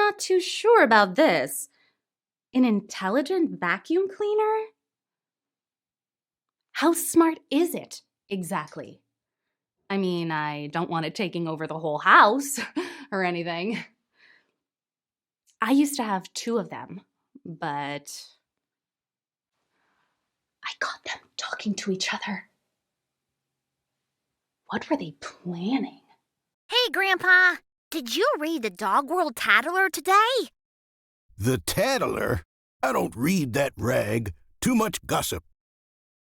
not too sure about this. An intelligent vacuum cleaner? How smart is it, exactly? I mean, I don't want it taking over the whole house or anything. I used to have 2 of them, but I caught them talking to each other. What were they planning? Hey, Grandpa, did you read the Dog World Tattler today? The Tattler? I don't read that rag. Too much gossip.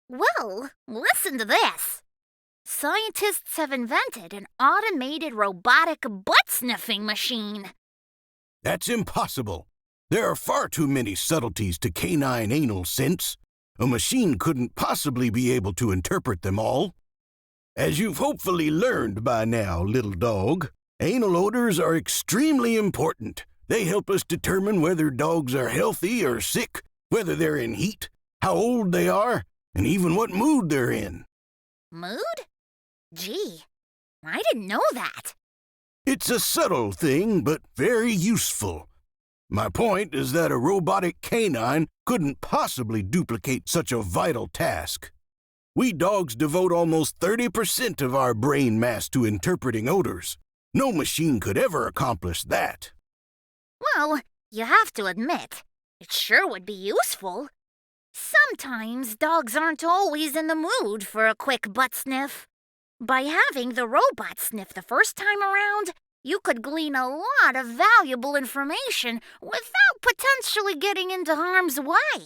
Well, listen to this. Scientists have invented an automated robotic butt-sniffing machine. That's impossible. There are far too many subtleties to canine anal sense. A machine couldn't possibly be able to interpret them all. As you've hopefully learned by now, little dog, anal odors are extremely important. They help us determine whether dogs are healthy or sick, whether they're in heat, how old they are, and even what mood they're in. Mood? Gee, I didn't know that. It's a subtle thing, but very useful. My point is that a robotic canine couldn't possibly duplicate such a vital task. We dogs devote almost 30% of our brain mass to interpreting odors. No machine could ever accomplish that. Well, you have to admit, it sure would be useful. Sometimes dogs aren't always in the mood for a quick butt sniff. By having the robot sniff the first time around, you could glean a lot of valuable information without potentially getting into harm's way.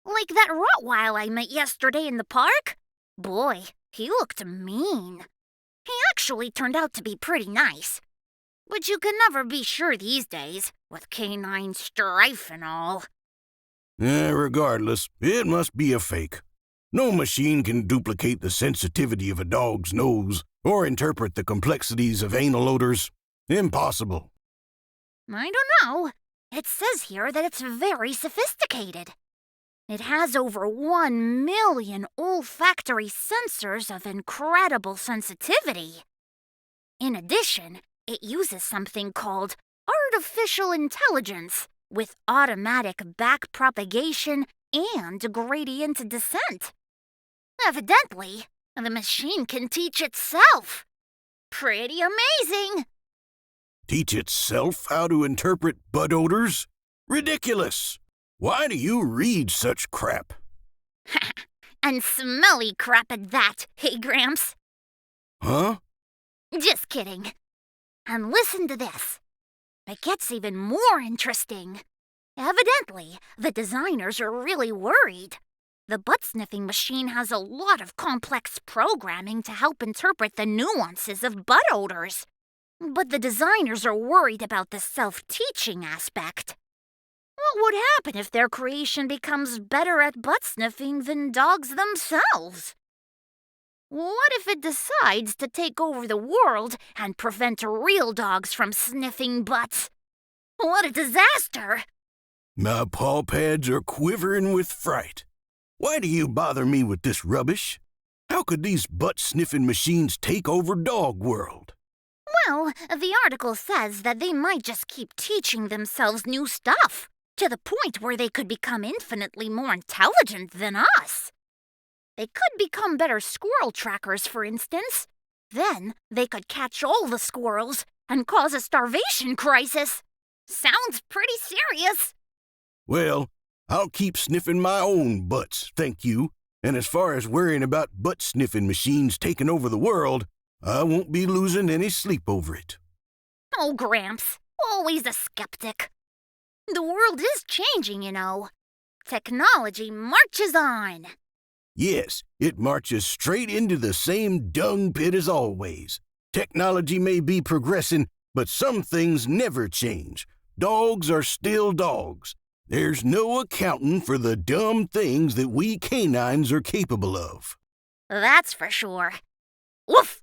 Like that Rottweiler I met yesterday in the park. Boy, he looked mean. He actually turned out to be pretty nice. But you can never be sure these days, with canine strife and all. Regardless, it must be a fake. No machine can duplicate the sensitivity of a dog's nose or interpret the complexities of anal odors. Impossible. I don't know. It says here that it's very sophisticated. It has over 1 million olfactory sensors of incredible sensitivity. In addition, it uses something called artificial intelligence with automatic backpropagation and gradient descent. Evidently, the machine can teach itself. Pretty amazing. Teach itself how to interpret butt odors? Ridiculous! Why do you read such crap? And smelly crap at that, hey Gramps? Huh? Just kidding. And listen to this. It gets even more interesting. Evidently, the designers are really worried. The butt-sniffing machine has a lot of complex programming to help interpret the nuances of butt odors. But the designers are worried about the self-teaching aspect. What would happen if their creation becomes better at butt-sniffing than dogs themselves? What if it decides to take over the world and prevent real dogs from sniffing butts? What a disaster! My paw pads are quivering with fright. Why do you bother me with this rubbish? How could these butt-sniffing machines take over Dog World? Well, the article says that they might just keep teaching themselves new stuff, to the point where they could become infinitely more intelligent than us. They could become better squirrel trackers, for instance. Then they could catch all the squirrels and cause a starvation crisis. Sounds pretty serious. Well, I'll keep sniffing my own butts, thank you. And as far as worrying about butt-sniffing machines taking over the world, I won't be losing any sleep over it. Oh, Gramps, always a skeptic. The world is changing, you know. Technology marches on. Yes, it marches straight into the same dung pit as always. Technology may be progressing, but some things never change. Dogs are still dogs. There's no accounting for the dumb things that we canines are capable of. That's for sure. Woof!